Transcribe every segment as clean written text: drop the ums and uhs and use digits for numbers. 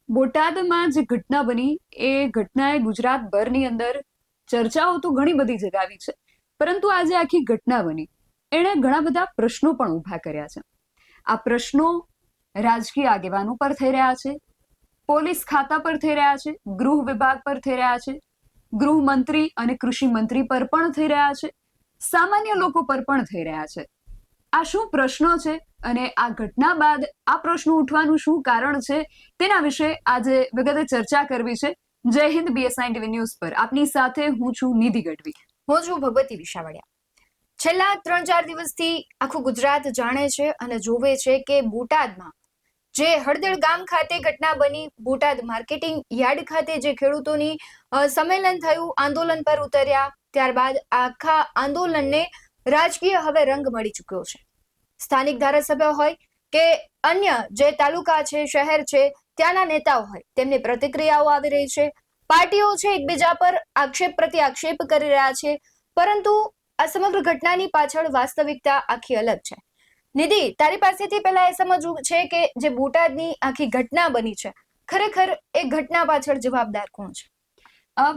બોટાદમાં જે ઘટના બની એ ઘટનાએ ગુજરાતભરની અંદર ચર્ચાઓ તો ઘણી બધી જગાવી છે, પરંતુ આજે આખી ઘટના બની એણે ઘણા બધા પ્રશ્નો પણ ઊભા કર્યા છે. આ પ્રશ્નો રાજકીય આગેવાનો પર થઈ રહ્યા છે, પોલીસ ખાતા પર થઈ રહ્યા છે, ગૃહ વિભાગ પર થઈ રહ્યા છે, ગૃહમંત્રી અને કૃષિ મંત્રી પર પણ થઈ રહ્યા છે, સામાન્ય લોકો પર પણ થઈ રહ્યા છે. આ શું પ્રશ્નો છે અને આ ઘટના બાદ આ પ્રશ્નો ઉઠવાનું શું કારણ છે તેના વિશે આજે વિગતે ચર્ચા કરવી છે. જય હિન્દ, BSI ટીવી ન્યૂઝ પર આપની સાથે હું છું નિધિ ગઢવી. હું છું ભગવતી વિશાવડિયા. છેલ્લા 3-4 દિવસથી આખું ગુજરાત જાણે છે અને જોવે છે કે બોટાદમાં જે હળદળ ગામ ખાતે ઘટના બની, બોટાદ માર્કેટિંગ યાર્ડ ખાતે જે ખેડૂતોની સંમેલન થયું, આંદોલન પર ઉતર્યા, ત્યારબાદ આખા આંદોલનને રાજકીય હવે રંગ મળી ચૂક્યો છે. સ્થાનિક ધારાસભ્ય હોય કે અન્ય જે તાલુકા છે, શહેર છે, ત્યાંના નેતાઓ હોય, તેમની પ્રતિક્રિયાઓ આવી રહી છે. પાર્ટીઓ છે એકબીજા પર આક્ષેપ પ્રતિ આક્ષેપ કરી રહ્યા છે, પરંતુ આ સમગ્ર ઘટનાની પાછળ વાસ્તવિકતા આખી અલગ છે. નિધિ, તારી પાસેથી પહેલા એ સમજવું છે કે જે બોટાદની આખી ઘટના બની છે, ખરેખર એ ઘટના પાછળ જવાબદાર કોણ છે?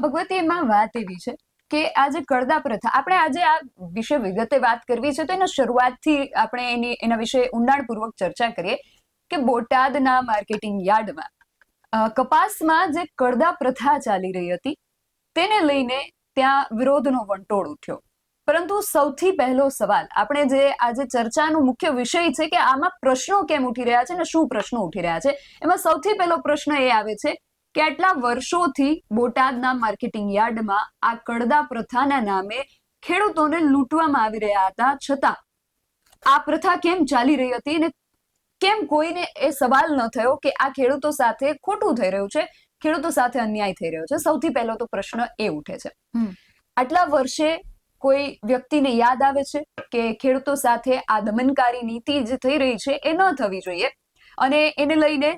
ભગવતી, એમાં વાત એવી છે કે આ જે કડદા પ્રથા, આપણે આજે આ વિશે વિગતે વાત કરવી છે તો એના શરૂઆતથી આપણે એના વિશે ઊંડાણપૂર્વક ચર્ચા કરીએ કે બોટાદના માર્કેટિંગ યાર્ડમાં કપાસમાં જે કડદા પ્રથા ચાલી રહી હતી તેને લઈને ત્યાં વિરોધનો વંટોળ ઉઠ્યો. પરંતુ સૌથી પહેલો સવાલ, આપણે જે આજે ચર્ચાનો મુખ્ય વિષય છે કે આમાં પ્રશ્નો કેમ ઉઠી રહ્યા છે અને શું પ્રશ્નો ઉઠી રહ્યા છે, એમાં સૌથી પહેલો પ્રશ્ન એ આવે છે કે આટલા વર્ષોથી બોટાદના માર્કેટિંગ યાર્ડમાં આ કડદા પ્રથાના નામે ખેડૂતોને લૂંટવામાં આવી રહ્યા હતા, છતાં આ પ્રથા કેમ ચાલી રહી હતી અને કેમ કોઈને એ સવાલ ન થયો કે આ ખેડૂતો સાથે ખોટું થઈ રહ્યું છે, ખેડૂતો સાથે અન્યાય થઈ રહ્યો છે. સૌથી પહેલો તો પ્રશ્ન એ ઉઠે છે. આટલા વર્ષે કોઈ વ્યક્તિને યાદ આવે છે કે ખેડૂતો સાથે આ દમનકારી નીતિ જે થઈ રહી છે એ ન થવી જોઈએ, અને એને લઈને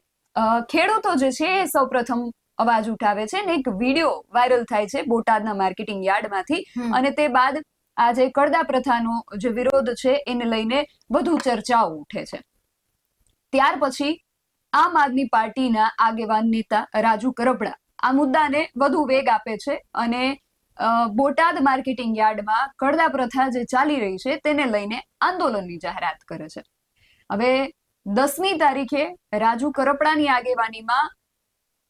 ખેડૂતો જે છે એ સૌપ્રથમ અવાજ ઉઠાવે છે ને એક વિડીયો વાયરલ થાય છે બોટાદના માર્કેટિંગ યાર્ડમાંથી, અને તે બાદ આ જે કડદા પ્રથાનો જે વિરોધ છે એને લઈને વધુ ચર્ચાઓ ઉઠે છે. ત્યાર પછી આમ આદમી પાર્ટીના આગેવાન નેતા રાજુ કરપડા આ મુદ્દાને વધુ વેગ આપે છે અને બોટાદ માર્કેટિંગ યાર્ડમાં કડદા પ્રથા જે ચાલી રહી છે તેને લઈને આંદોલનની જાહેરાત કરે છે. હવે 10મી તારીખે રાજુ કરપડાની આગેવાનીમાં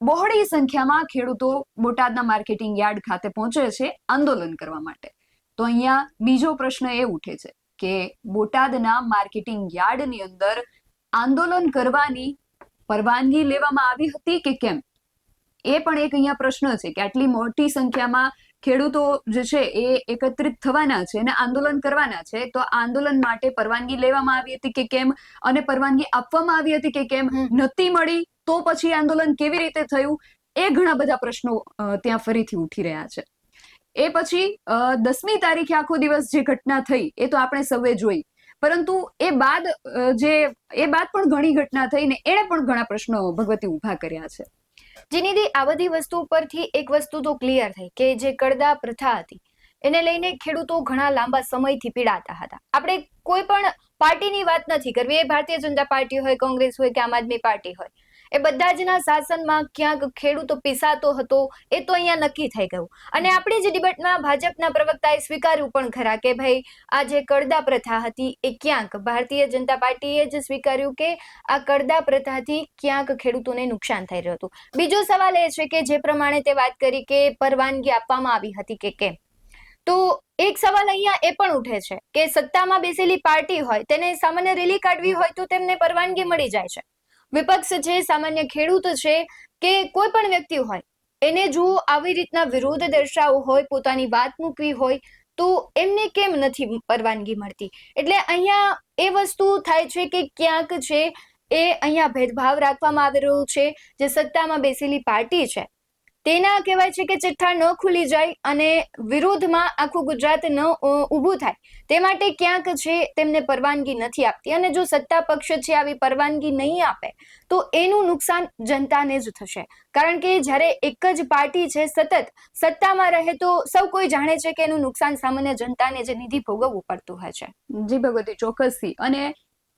બહોળી સંખ્યામાં ખેડૂતો બોટાદના માર્કેટિંગ યાર્ડ ખાતે પહોંચે છે આંદોલન કરવા માટે. તો અહીંયા બીજો પ્રશ્ન એ ઉઠે છે કે બોટાદના માર્કેટિંગ યાર્ડની અંદર આંદોલન કરવાની પરવાનગી લેવામાં આવી હતી કે કેમ, એ પણ એક અહીંયા પ્રશ્ન છે કે આટલી મોટી સંખ્યામાં ખેડૂતો જે છે એ એકત્રિત થવાના છે અને આંદોલન કરવાના છે, તો આંદોલન માટે પરવાનગી લેવામાં આવી હતી કે કેમ, અને પરવાનગી આપવામાં આવી હતી કે કેમ, નહોતી મળી તો પછી આંદોલન કેવી રીતે થયું, એ ઘણા બધા પ્રશ્નો ત્યાં ફરીથી ઉઠી રહ્યા છે. એ પછી 10મી તારીખે આખો દિવસ જે ઘટના થઈ એ તો આપણે સૌએ જોઈ, પરંતુ એ બાદ પણ ઘણી ઘટના થઈ ને એણે પણ ઘણા પ્રશ્નો ભગવતી ઊભા કર્યા છે. જેની આ બધી વસ્તુ પરથી એક વસ્તુ તો ક્લિયર થઈ કે જે કડદા પ્રથા હતી એને લઈને ખેડૂતો ઘણા લાંબા સમયથી પીડાતા હતા. આપણે કોઈ પણ પાર્ટીની વાત નથી કરવી, એ ભારતીય જનતા પાર્ટી હોય, કોંગ્રેસ હોય કે આમ આદમી પાર્ટી હોય, એ બધા જના શાસનમાં ક્યાંક ખેડૂતો પીસાતો હતો એ તો અહીંયા નક્કી થઈ ગયું. અને આપણી જ ડિબેટમાં ભાજપના પ્રવક્તાએ સ્વીકાર્યું પણ ખરા કે ભાઈ આ જે કડદા પ્રથા હતી એ ક્યાંક ભારતીય જનતા પાર્ટીએ જ સ્વીકાર્યું કે આ કડદા પ્રથાથી ક્યાંક ખેડૂતોને નુકસાન થઈ રહ્યું હતું. બીજો સવાલ એ છે કે જે પ્રમાણે તે વાત કરી કે પરવાનગી આપવામાં આવી હતી કે કેમ, તો એક સવાલ અહીંયા એ પણ ઉઠે છે કે સત્તામાં બેસેલી પાર્ટી હોય તેને સામાન્ય રેલી કાઢવી હોય તો તેમને પરવાનગી મળી જાય છે. વિપક્ષ છે, સામાન્ય ખેડૂત છે કે કોઈ પણ વ્યક્તિ હોય, એને જો આવી રીતના વિરોધ દર્શાવવો હોય, પોતાની વાત મૂકવી હોય તો એમને કેમ નથી પરવાનગી મળતી? એટલે અહીંયા એ વસ્તુ થાય છે કે ક્યાંક છે એ અહીંયા ભેદભાવ રાખવામાં આવી રહ્યો છે. જે સત્તામાં બેસેલી પાર્ટી છે તેના કહેવાય છે કે ચિઠ્ઠા ન ખુલી જાય અને વિરોધમાં આખું ગુજરાત ન ઊભું થાય, તે માટે ક્યાંક છે તેમને પરવાનગી નથી આપતી. અને જો સત્તા પક્ષ છે આવી પરવાનગી નહીં આપે તો એનું નુકસાન જનતાને જ થશે, કારણ કે જ્યારે એક જ પાર્ટી છે સતત સત્તામાં રહે તો સૌ કોઈ જાણે છે કે એનું નુકસાન સામાન્ય જનતાને જ નિધિ ભોગવવું પડતું હોય છે. જી ભગવતી, ચોક્કસથી. અને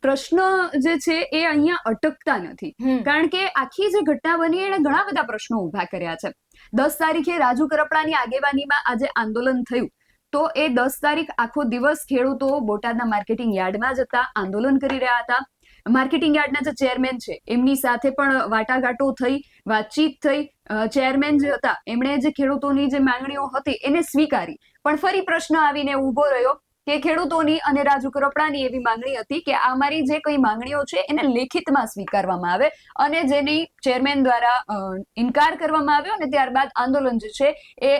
પ્રશ્ન જે છે એ અહીંયા અટકતા નથી, કારણ કે આખી જે ઘટના બની એને ઘણા બધા પ્રશ્નો ઉભા કર્યા છે. 10 તારીખે રાજુ કરપડાની આગેવાનીમાં આજે આંદોલન થયું, તો એ 10 તારીખ આખો દિવસ ખેડૂતો બોટાદના માર્કેટિંગ યાર્ડમાં જ હતા, આંદોલન કરી રહ્યા હતા. માર્કેટિંગ યાર્ડના જે ચેરમેન છે એમની સાથે પણ વાટાઘાટો થઈ, વાતચીત થઈ. ચેરમેન જે હતા એમણે જે ખેડૂતોની જે માંગણીઓ હતી એને સ્વીકારી, પણ ફરી પ્રશ્ન આવીને ઉભો રહ્યો કે ખેડૂતોની અને રાજુ કરપડાની એવી માંગણી હતી કે અમારી જે કઈ માંગણીઓ છે એને લેખિતમાં સ્વીકારવામાં આવે, અને જેની ચેરમેન દ્વારા ઇનકાર કરવામાં આવ્યો, અને ત્યારબાદ આંદોલન જે છે એ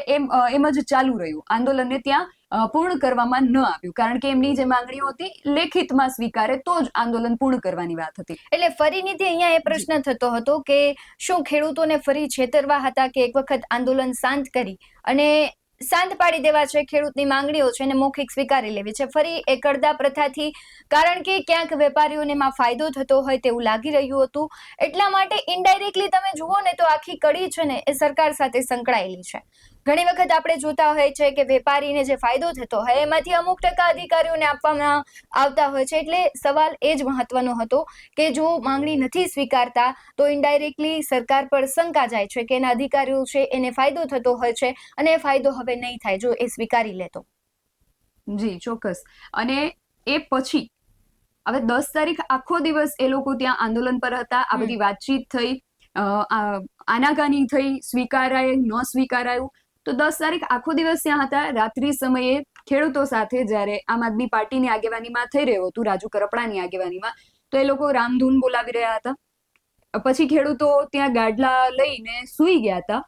એમ જ ચાલુ રહ્યું. આંદોલનને ત્યાં પૂર્ણ કરવામાં ન આવ્યું, કારણ કે એમની જે માંગણીઓ હતી લેખિતમાં સ્વીકારે તો જ આંદોલન પૂર્ણ કરવાની વાત હતી. એટલે ફરીથી અહીંયા એ પ્રશ્ન થતો હતો કે શું ખેડૂતોને ફરી છેતરવા હતા કે એક વખત આંદોલન શાંત કરી અને શાંત પાડી દેવા છે, ખેડૂતની માંગણીઓ છે એને મૌખિક સ્વીકારી લેવી છે, ફરી એ કડદા પ્રથાથી, કારણ કે ક્યાંક વેપારીઓને એમાં ફાયદો થતો હોય તેવું લાગી રહ્યું હતું, એટલા માટે ઇનડાયરેક્ટલી તમે જુઓ ને તો આખી કડી છે ને એ સરકાર સાથે સંકળાયેલી છે. ઘણી વખત આપણે જોતા હોય છે કે વેપારીને જે ફાયદો થતો હોય એમાંથી અમુક ટકા અધિકારીઓને આપવામાં આવતા હોય છે. એટલે સવાલ એ જ મહત્વનો હતો કે જો માંગણી નથી સ્વીકારતા તો ઇનડાયરેક્ટલી સરકાર પર શંકા જાય છે કે એના અધિકારીઓ છે એને ફાયદો થતો હોય છે, અને એ ફાયદો હવે નહીં થાય જો એ સ્વીકારી લે તો. જી ચોક્કસ. અને એ પછી હવે 10 તારીખ આખો દિવસ એ લોકો ત્યાં આંદોલન પર હતા. આ બધી વાતચીત થઈ, આનાકાની થઈ, સ્વીકારાય ન સ્વીકારાયું. તો 10 તારીખ આખો દિવસ ત્યાં હતા. રાત્રિ સમયે ખેડૂતો સાથે જ્યારે આમ આદમી પાર્ટીની આગેવાનીમાં થઈ રહ્યું હતું, રાજુ કરપડાની આગેવાનીમાં, તો એ લોકો રામધૂન બોલાવી રહ્યા હતા. પછી ખેડૂતો ત્યાં ગાડલા લઈને સૂઈ ગયા હતા,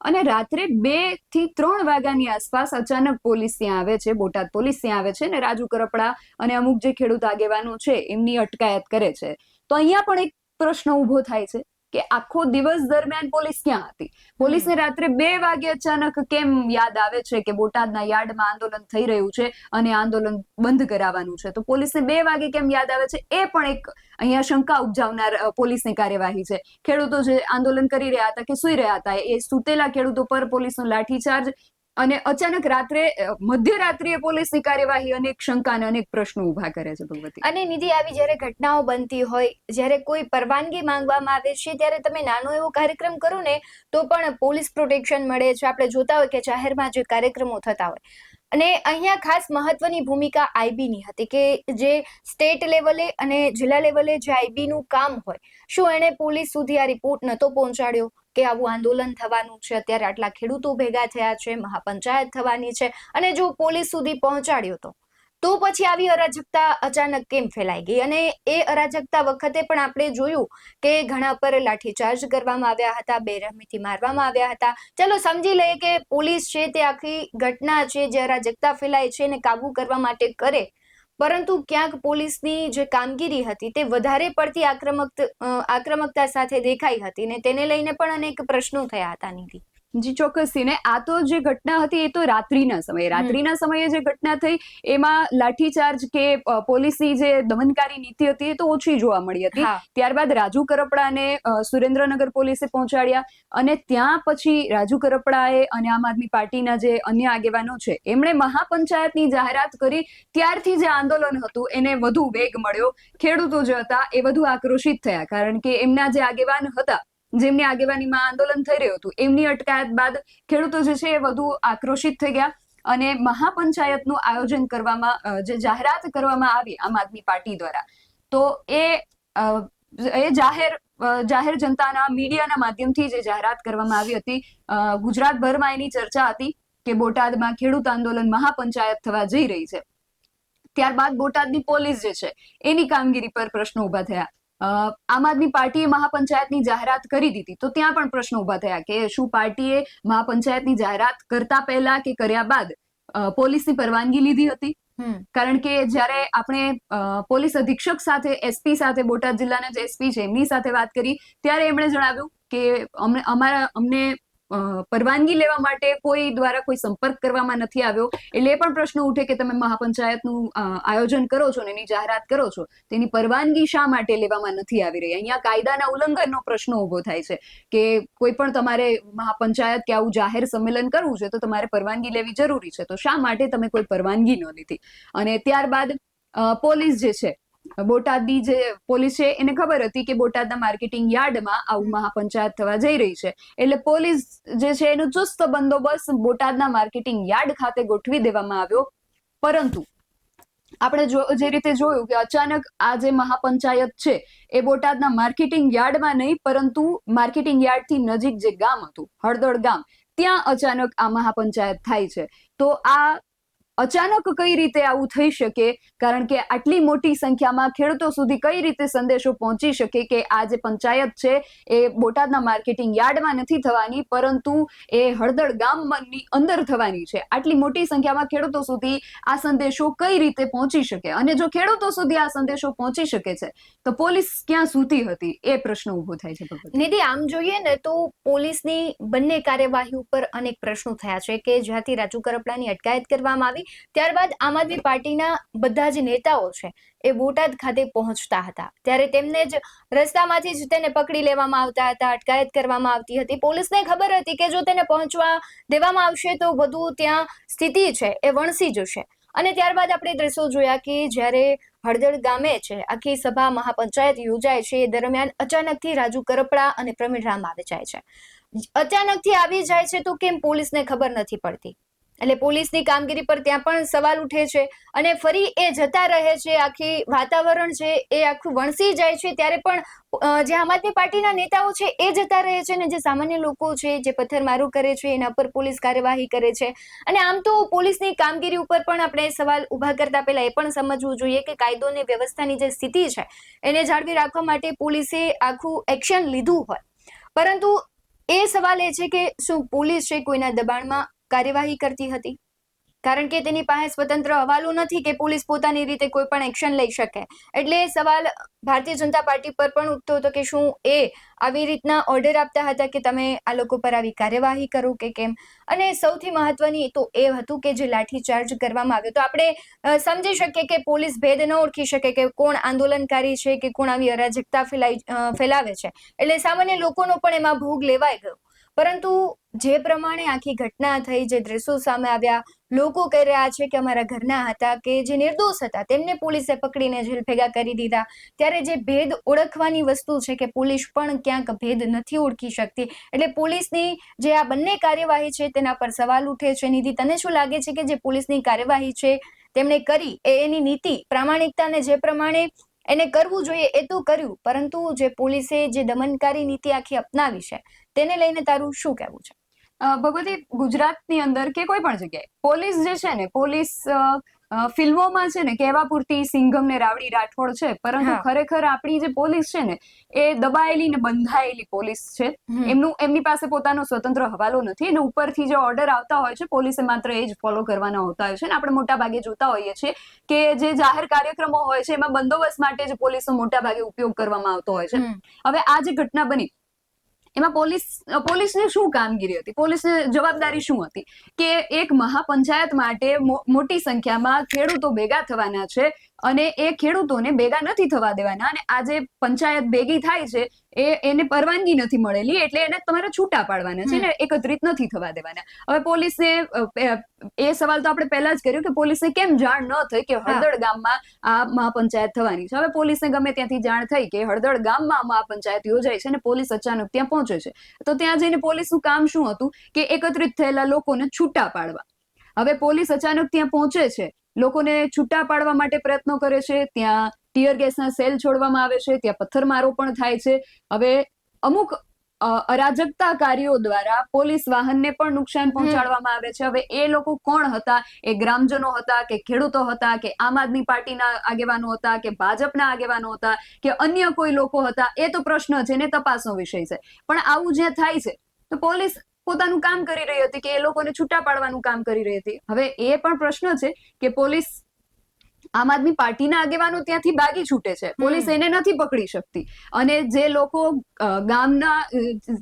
અને રાત્રે 2 થી 3 વાગ્યાની આસપાસ અચાનક પોલીસ ત્યાં આવે છે, બોટાદ પોલીસ ત્યાં આવે છે, અને રાજુ કરપડા અને અમુક જે ખેડૂત આગેવાનો છે એમની અટકાયત કરે છે. તો અહીંયા પણ એક પ્રશ્ન ઉભો થાય છે કે આખો દિવસ દરમિયાન પોલીસ ક્યાં હતી? પોલીસને રાત્રે 2 વાગે અચાનક કેમ યાદ આવે છે કે બોટાદના યાર્ડમાં આંદોલન થઈ રહ્યું છે અને આંદોલન બંધ કરાવવાનું છે? તો પોલીસને 2 વાગે કેમ યાદ આવે છે? એ પણ એક અહીંયા શંકા ઉપજાવનાર પોલીસની કાર્યવાહી છે. ખેડૂતો જે આંદોલન કરી રહ્યા હતા કે સુઈ રહ્યા હતા, એ સૂતેલા ખેડૂતો પર પોલીસનો લાઠીચાર્જ, અને અચાનક રાત્રે મધ્યરાત્રિએ પોલીસની કાર્યવાહી અનેક શંકા અને અનેક પ્રશ્નો ઉભા કરે છે. ભગવતી, અને નિધિ, આવી જ્યારે ઘટનાઓ બનતી હોય, જ્યારે કોઈ પરવાનગી માંગવામાં આવે છે, ત્યારે તમે નાનો એવો કાર્યક્રમ કરો ને તો પણ પોલીસ પ્રોટેક્શન મળે છે. આપણે જોતા હોય કે જાહેરમાં જે કાર્યક્રમો થતા હોય, અને અહીંયા ખાસ મહત્વની ભૂમિકા આઈબીની હતી કે જે સ્ટેટ લેવલે અને જિલ્લા લેવલે જે આઈબીનું કામ હોય, શું એણે પોલીસ સુધી આ રિપોર્ટ નહોતો પહોંચાડ્યો કે આવું આંદોલન થવાનું છે, અત્યારે આટલા ખેડૂતો ભેગા થયા છે, મહાપંચાયત થવાની છે, અને જો પોલીસ સુધી પહોંચાડ્યો તો પછી આવી અરાજકતા અચાનક કેમ ફેલાઈ ગઈ? અને એ અરાજકતા વખતે પણ આપણે જોયું કે ઘણા પર લાઠીચાર્જ કરવામાં આવ્યા હતા, બેરહમીથી મારવામાં આવ્યા હતા. ચલો સમજી લઈએ કે પોલીસ છે તે આખી ઘટના છે જે અરાજકતા ફેલાય છે એને કાબુ કરવા માટે કરે, પરંતુ ક્યાંક પોલીસની જે કામગીરી હતી તે વધારે પડતી આક્રમકતા સાથે દેખાઈ હતી, ને તેને લઈને પણ અનેક પ્રશ્નો થયા હતા. નિધિ, જી ચોક્કસથી. ને આ તો જે ઘટના હતી એ તો રાત્રિના સમયે જે ઘટના થઈ એમાં લાઠીચાર્જ કે પોલીસની જે દમનકારી નીતિ હતી એ તો ઓછી જોવા મળી હતી. ત્યારબાદ રાજુ કરપડાને સુરેન્દ્રનગર પોલીસે પહોંચાડ્યા, અને ત્યાં પછી રાજુ કરપડાએ અને આમ આદમી પાર્ટીના જે અન્ય આગેવાનો છે એમણે મહાપંચાયતની જાહેરાત કરી. ત્યારથી જે આંદોલન હતું એને વધુ વેગ મળ્યો. ખેડૂતો જે હતા એ વધુ આક્રોશિત થયા, કારણ કે એમના જે આગેવાન હતા, જેમની આગેવાનીમાં આંદોલન થઈ રહ્યું હતું, એમની અટકાયત બાદ ખેડૂતો જે છે એ વધુ આક્રોશિત થઈ ગયા, અને મહાપંચાયતનું આયોજન કરવામાં, જે જાહેરાત કરવામાં આવી આમ આદમી પાર્ટી દ્વારા, તો એ જાહેર જનતાના મીડિયાના માધ્યમથી જે જાહેરાત કરવામાં આવી હતી, ગુજરાતભરમાં એની ચર્ચા હતી કે બોટાદમાં ખેડૂત આંદોલન મહાપંચાયત થવા જઈ રહી છે. ત્યારબાદ બોટાદની પોલીસ જે છે એની કામગીરી પર પ્રશ્નો ઉભા થયા. આમ આદમી પાર્ટીએ મહાપંચાયતની જાહેરાત કરી દીધી, તો ત્યાં પણ પ્રશ્નો ઉભા થયા કે શું પાર્ટીએ મહાપંચાયતની જાહેરાત કરતા પહેલા કે કર્યા બાદ પોલીસની પરવાનગી લીધી હતી? કારણ કે જ્યારે આપણે પોલીસ અધિક્ષક સાથે, એસપી સાથે, બોટાદ જિલ્લાના જે એસપી છે એમની સાથે વાત કરી, ત્યારે એમણે જણાવ્યું કે અમને પરવાનગી લેવા માટે કોઈ દ્વારા કોઈ સંપર્ક કરવામાં નથી આવ્યો. એટલે એ પણ પ્રશ્ન ઉઠે કે તમે મહાપંચાયતનું આયોજન કરો છો ને એની જાહેરાત કરો છો, તેની પરવાનગી શા માટે લેવામાં નથી આવી રહી? અહીંયા કાયદાના ઉલ્લંઘનનો પ્રશ્ન ઉભો થાય છે કે કોઈ પણ તમારે મહાપંચાયત કે આવું જાહેર સંમેલન કરવું છે તો તમારે પરવાનગી લેવી જરૂરી છે, તો શા માટે તમે કોઈ પરવાનગી ન લીધી? અને ત્યારબાદ પોલીસ જે છે બોટાદની જે પોલીસ છે એને ખબર હતી કે બોટાદના માર્કેટિંગ યાર્ડમાં આવું મહાપંચાયત થવા જઈ રહી છે, એટલે પોલીસ જે છે એનો ચુસ્ત બંદોબસ્ત બોટાદના માર્કેટિંગ યાર્ડ ખાતે ગોઠવી દેવામાં આવ્યો. પરંતુ આપણે જે રીતે જોયું કે અચાનક આ જે મહાપંચાયત છે એ બોટાદના માર્કેટિંગ યાર્ડમાં નહીં, પરંતુ માર્કેટિંગ યાર્ડથી નજીક જે ગામ હતું હળદળ ગામ, ત્યાં અચાનક આ મહાપંચાયત થાય છે. તો આ અચાનક કઈ રીતે આવું થઈ શકે, કારણ કે આટલી મોટી સંખ્યામાં ખેડૂતો સુધી કઈ રીતે સંદેશો પહોંચી શકે કે આ જે પંચાયત છે એ બોટાદના માર્કેટિંગ યાર્ડમાં નથી થવાની, પરંતુ એ હળદળ ગામની અંદર થવાની છે. આટલી મોટી સંખ્યામાં ખેડૂતો સુધી આ સંદેશો કઈ રીતે પહોંચી શકે, અને જો ખેડૂતો સુધી આ સંદેશો પહોંચી શકે છે તો પોલીસ ક્યાં સૂતી હતી, એ પ્રશ્ન ઉભો થાય છે. નિધિ, આમ જોઈએ ને તો પોલીસની બંને કાર્યવાહી ઉપર અનેક પ્રશ્નો થયા છે કે જ્યાંથી રાજુ કરપડાની અટકાયત કરવામાં આવી, ત્યારબાદ આમ આદમી પાર્ટીના બધા જ નેતાઓ છે એ બોટાદ ખાતે પહોંચતા હતા, ત્યારે તેમને જ રસ્તામાંથી જ તેને પકડી લેવામાં આવતા હતા, અટકાયત કરવામાં આવતી હતી. પોલીસને ખબર હતી કે જો તેને પહોંચવા દેવામાં આવશે તો બધું ત્યાં સ્થિતિ છે એ વણસી જશે. અને ત્યારબાદ આપણે દ્રશ્યો જોયા કે જ્યારે હળદળ ગામે છે આખી સભા મહાપંચાયત યોજાય છે એ દરમિયાન અચાનકથી રાજુ કરપડા અને પ્રવીણ રામ આવી જાય છે. અચાનકથી આવી જાય છે તો કેમ પોલીસને ખબર નથી પડતી, એટલે પોલીસની કામગીરી પર ત્યાં પણ સવાલ ઉઠે છે. અને ફરી એ જતા રહે છે, આખી વાતાવરણ છે એ આખું વણસી જાય છે, ત્યારે પણ જે આમ આદમી પાર્ટીના નેતાઓ છે એ જતા રહે છે, અને જે સામાન્ય લોકો છે જે પથ્થરમારો કરે છે એના પર પોલીસ કાર્યવાહી કરે છે. અને આમ તો પોલીસની કામગીરી ઉપર પણ આપણે સવાલ ઉભા કરતા પહેલા એ પણ સમજવું જોઈએ કે કાયદો અને વ્યવસ્થાની જે સ્થિતિ છે એને જાળવી રાખવા માટે પોલીસે આખું એક્શન લીધું હોય, પરંતુ એ સવાલ એ છે કે શું પોલીસ છે કોઈના દબાણમાં કાર્યવાહી કરતી હતી, કારણ કે તેની પાસે સ્વતંત્ર હવાલો નથી કે પોલીસ પોતાની રીતે કોઈ પણ એક્શન લઈ શકે. એટલે સવાલ ભારતીય જનતા પાર્ટી પર પણ ઉઠતો હતો કે શું એ આવી રીતના ઓર્ડર આપતા હતા કે તમે આ લોકો પર આવી કાર્યવાહી કરો કે કેમ. અને સૌથી મહત્વની તો એ હતું કે જે લાઠીચાર્જ કરવામાં આવ્યો, તો આપણે સમજી શકીએ કે પોલીસ ભેદ ન ઓળખી શકે કે કોણ આંદોલનકારી છે કે કોણ આવી અરાજકતા ફેલાવે છે, એટલે સામાન્ય લોકોનો પણ એમાં ભોગ લેવાઈ ગયો. પરંતુ જે પ્રમાણે આખી ઘટના થઈ, જે દ્રશ્યો સામે આવ્યા, લોકો કહી રહ્યા છે કે અમારા ઘરના હતા કે જે નિર્દોષ હતા તેમને પોલીસે પકડીને જેલ ભેગા કરી દીધા, ત્યારે જે ભેદ ઓળખવાની વસ્તુ છે કે પોલીસ પણ ક્યાંક ભેદ નથી ઓળખી શકતી. એટલે પોલીસની જે આ બંને કાર્યવાહી છે તેના પર સવાલ ઉઠે છે. નિધિ, તને શું લાગે છે કે જે પોલીસની કાર્યવાહી છે તેમણે કરી એ એની નીતિ પ્રામાણિકતાને જે પ્રમાણે એને કરવું જોઈએ એ તો કર્યું, પરંતુ જે પોલીસે જે દમનકારી નીતિ આખી અપનાવી છે તેને લઈને તારું શું કહેવું છે? ભગવતી, ગુજરાતની અંદર કે કોઈ પણ જગ્યાએ પોલીસ જે છે ને, પોલીસ ફિલ્મોમાં છે ને કહેવા પૂરતી સિંઘમ ને રાવડી રાઠોડ છે, પરંતુ ખરેખર આપણી જે પોલીસ છે ને એ દબાયેલી ને બંધાયેલી પોલીસ છે. એમની પાસે પોતાનો સ્વતંત્ર હવાલો નથી, અને ઉપરથી જે ઓર્ડર આવતા હોય છે પોલીસે માત્ર એ જ ફોલો કરવાના હોતા હોય છે. ને આપણે મોટા ભાગે જોતા હોઈએ છીએ કે જે જાહેર કાર્યક્રમો હોય છે એમાં બંદોબસ્ત માટે જ પોલીસનો મોટા ભાગે ઉપયોગ કરવામાં આવતો હોય છે. હવે આ જે ઘટના બની એમાં પોલીસની શું કામગીરી હતી, પોલીસની જવાબદારી શું હતી કે એક મહાપંચાયત માટે મોટી સંખ્યામાં ખેડૂતો ભેગા થવાના છે, અને એ ખેડૂતોને ભેગા નથી થવા દેવાના, અને આ જે પંચાયત ભેગી થાય છે એને પરવાનગી નથી મળેલી, એટલે એને તમારે છૂટા પાડવાના છે ને એકત્રિત નથી થવા દેવાના. હવે પોલીસને એ સવાલ તો આપણે પહેલા જ કર્યો કે પોલીસને કેમ જાણ ન થઈ કે હળદળ ગામમાં આ મહાપંચાયત થવાની છે. હવે પોલીસને ગમે ત્યાંથી જાણ થઈ કે હળદળ ગામમાં મહાપંચાયત યોજાય છે અને પોલીસ અચાનક ત્યાં પહોંચે છે, તો ત્યાં જઈને પોલીસનું કામ શું હતું કે એકત્રિત થયેલા લોકોને છૂટા પાડવા. હવે પોલીસ અચાનક ત્યાં પહોંચે છે, લોકોને છૂટા પાડવા માટે પ્રયત્નો કરે છે, ત્યાં ટીયર ગેસના સેલ છોડવામાં આવે છે, ત્યાં પથ્થરમારો પણ થાય છે. હવે અમુક અરાજકતાકારીઓ દ્વારા પોલીસ વાહનને પણ નુકસાન પહોંચાડવામાં આવે છે. હવે એ લોકો કોણ હતા, એ ગ્રામજનો હતા કે ખેડૂતો હતા કે આમ આદમી પાર્ટીના આગેવાનો હતા કે ભાજપના આગેવાનો હતા કે અન્ય કોઈ લોકો હતા, એ તો પ્રશ્ન છે ને તપાસનો વિષય છે. પણ આવું જ્યાં થાય છે તો પોલીસ પોતાનું કામ કરી રહી હતી કે એ લોકોને છૂટા પાડવાનું કામ કરી રહી હતી. હવે એ પણ પ્રશ્ન છે કે પોલીસ આમ આદમી પાર્ટીના આગેવાનો ત્યાંથી ભાગી છૂટે છે, પોલીસ એને નથી પકડી શકતી, અને જે લોકો ગામના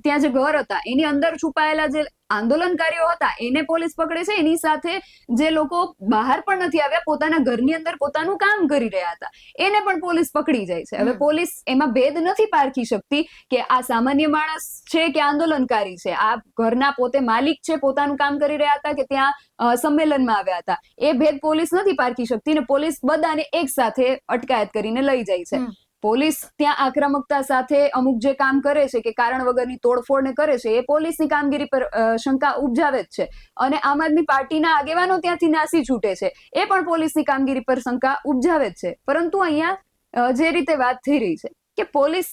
ત્યાં જે ઘર હતા એની અંદર છુપાયેલા જે આંદોલનકારીઓ હતા એને પોલીસ પકડે છે, એની સાથે જે લોકો બહાર પણ નથી આવ્યા, પોતાના ઘરની અંદર પોતાનું કામ કરી રહ્યા હતા, એને પણ પોલીસ પકડી જાય છે. હવે પોલીસ એમાં ભેદ નથી પારખી શકતી કે આ સામાન્ય માણસ છે કે આંદોલનકારી છે, આ ઘરના પોતે માલિક છે, પોતાનું કામ કરી રહ્યા હતા કે ત્યાં સંમેલનમાં આવ્યા હતા, એ ભેદ પોલીસ નથી પારખી શકતી ને પોલીસ બધાને એક સાથે અટકાયત કરીને લઈ જાય છે. પોલીસ ત્યાં આક્રમકતા સાથે અમુક જે કામ કરે છે કે કારણ વગરની તોડફોડ ને કરે છે, એ પોલીસની કામગીરી પર શંકા ઉપજાવે જ છે. અને આમ આદમી પાર્ટીના આગેવાનો ત્યાંથી નાસી છૂટે છે, એ પણ પોલીસની કામગીરી પર શંકા ઉપજાવે જ છે. પરંતુ અહીંયા જે રીતે વાત થઈ રહી છે કે પોલીસ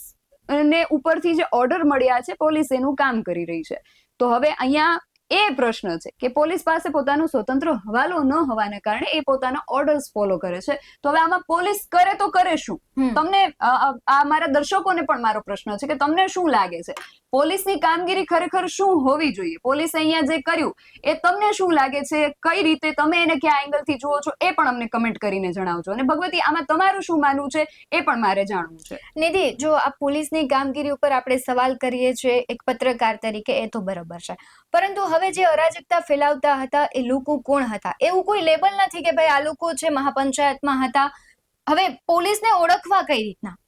ને ઉપરથી જે ઓર્ડર મળ્યા છે, પોલીસ એનું કામ કરી રહી છે, તો હવે અહીંયા એ પ્રશ્ન છે કે પોલીસ પાસે પોતાનો સ્વતંત્ર હવાલો ન હોવાને કારણે એ પોતાના ઓર્ડર્સ ફોલો કરે છે. તો હવે આમાં પોલીસ કરે તો કરે શું? તમને આ મારા દર્શકોને પણ મારો પ્રશ્ન છે કે તમને શું લાગે છે, પોલીસની કામગીરી ખરેખર શું હોવી જોઈએ? પોલીસે અહીંયા જે કર્યું એ તમને શું લાગે છે? કઈ રીતે તમે એને કયા એંગલથી જુઓ છો એ પણ અમને કમેન્ટ કરીને જણાવજો. અને ભગવતી, આમાં તમારું શું માનવું છે એ પણ મારે જાણવું છે. નિધિ, જો આ પોલીસની કામગીરી ઉપર આપણે સવાલ કરીએ છીએ એક પત્રકાર તરીકે, એ તો બરોબર છે, પરંતુ હવે જે અરાજકતા ફેલાવતા હતા એ લોકો કોણ હતા? એવું કોઈ લેબલ નથી કે ભાઈ આ લોકો છે મહાપંચાયતમાં હતા. હવે પોલીસને ઓળખવા કઈ રીતના?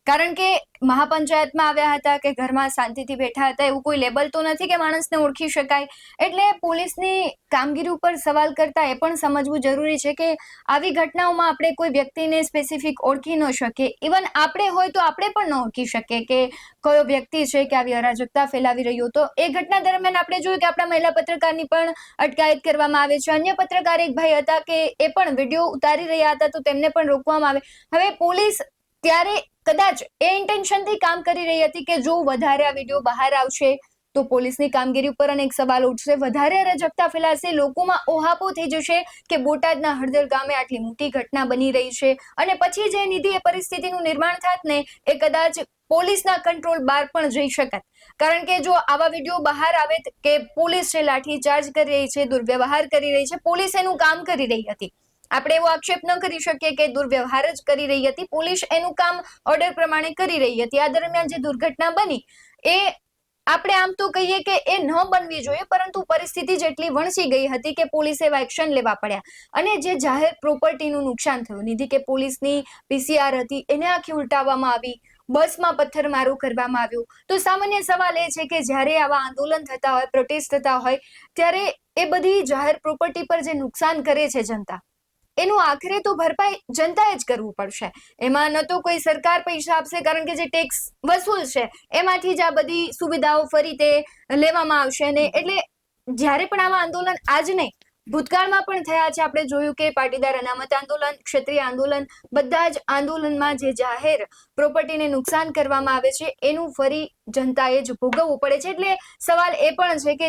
કારણ કે મહાપંચાયતમાં આવ્યા હતા કે ઘરમાં શાંતિથી બેઠા હતા, એવું કોઈ લેબલ તો નથી કે માણસને ઓળખી શકાય. એટલે પોલીસની કામગીરી ઉપર સવાલ કરતા એ પણ સમજવું જરૂરી છે કે આવી ઘટનાઓમાં આપણે કોઈ વ્યક્તિને સ્પેસિફિક ઓળખી ન શકીએ. ઇવન આપણે હોય તો આપણે પણ ન ઓળખી શકીએ કે કયો વ્યક્તિ છે કે આવી અરાજકતા ફેલાવી રહ્યો. તો એ ઘટના દરમિયાન આપણે જોયું કે આપણા મહિલા પત્રકારની પણ અટકાયત કરવામાં આવે છે. અન્ય પત્રકાર એક ભાઈ હતા કે એ પણ વિડીયો ઉતારી રહ્યા હતા, તો તેમને પણ રોકવામાં આવે. હવે પોલીસ ત્યારે કદાચ એ ઇન્ટેન્શનથી કામ કરી રહી હતી કે જો વધારે આ વિડીયો બહાર આવશે તો પોલીસની કામગીરી ઉપર અનેક સવાલ ઉઠશે, વધારે અરાજકતા ફેલાશે, લોકોમાં ઓહાપો થઈ જશે કે બોટાદના હળદર ગામે આટલી મોટી ઘટના બની રહી છે, અને પછી જે નિધિ એ પરિસ્થિતિનું નિર્માણ થાત ને એ કદાચ પોલીસના કંટ્રોલ બહાર પણ જઈ શકત. કારણ કે જો આવા વિડીયો બહાર આવે કે પોલીસ છે લાઠીચાર્જ કરી રહી છે, દુર્વ્યવહાર કરી રહી છે, પોલીસ એનું કામ કરી રહી હતી. આપણે એવો આક્ષેપ ન કરી શકીએ કે દુર્વ્યવહાર જ કરી રહી હતી, પોલીસ એનું કામ ઓર્ડર પ્રમાણે કરી રહી હતી. આ દરમિયાન જે દુર્ઘટના બની એ આપણે આમ તો કહીએ કે એ ન બનવી જોઈએ, પરંતુ પરિસ્થિતિ જેટલી વણસી ગઈ હતી કે પોલીસે એવા એક્શન લેવા પડ્યા. અને જે જાહેર પ્રોપર્ટીનું નુકસાન થયું નિધિ, કે પોલીસની પીસીઆર હતી એને આખી ઉલટાવવામાં આવી, બસમાં પથ્થરમારો કરવામાં આવ્યો. તો સામાન્ય સવાલ એ છે કે જ્યારે આવા આંદોલન થતા હોય, પ્રોટેસ્ટ થતા હોય, ત્યારે એ બધી જાહેર પ્રોપર્ટી પર જે નુકસાન કરે છે જનતા, એનું આખરે તો ભરપાઈ જનતાએ જ કરવું પડશે. એમાં ન તો કોઈ સરકાર પૈસા આપશે, કારણ કે જે ટેક્સ વસૂલ છે એમાંથી જ આ બધી સુવિધાઓ ફરી તે લેવામાં આવશે ને. એટલે જ્યારે પણ આવા આંદોલન આજ નહીં, ભૂતકાળમાં પણ થયા છે. આપણે જોયું કે પાટીદાર અનામત આંદોલન, ક્ષત્રિય આંદોલન, બધા જ આંદોલનમાં જે જાહેર પ્રોપર્ટીને નુકસાન કરવામાં આવે છે એનું ફરી જનતાએ જ ભોગવવું પડે છે. એટલે સવાલ એ પણ છે કે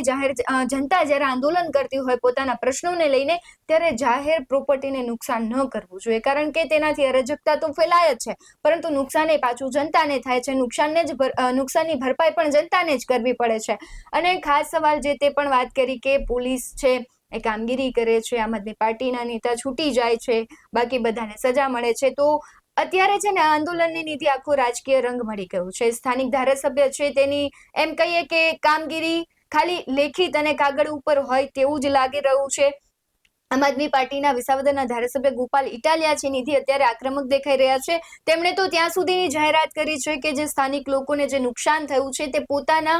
જનતા જ્યારે આંદોલન કરતી હોય પોતાના પ્રશ્નોને લઈને, ત્યારે જાહેર પ્રોપર્ટીને નુકસાન ન કરવું જોઈએ, કારણ કે તેનાથી અરાજકતા તો ફેલાય જ છે, પરંતુ નુકસાન એ પાછું જનતાને થાય છે. નુકસાનની ભરપાઈ પણ જનતાને જ કરવી પડે છે. અને ખાસ સવાલ જે તે પણ વાત કરી કે પોલીસ છે એ કામગીરી કરે છે, આમ આદમી પાર્ટીના નેતા છૂટી જાય છે, બાકી બધાને સજા મળે છે. તો અત્યારે છે ને આંદોલનની નીતિ આખો રાજકીય રંગ મળી ગયું છે. સ્થાનિક ધારાસભ્ય છે તેની એમ કહીએ કે કામગીરી ખાલી લેખિત અને કાગળ ઉપર હોય તેવું જ લાગી રહ્યું છે. આમ આદમી પાર્ટીના વિસાવદરના ધારાસભ્ય ગોપાલ ઇટાલિયા છે નિધિ, અત્યારે આક્રમક દેખાઈ રહ્યા છે. તેમણે તો ત્યાં સુધીની જાહેરાત કરી છે કે જે સ્થાનિક લોકોને જે નુકસાન થયું છે તે પોતાના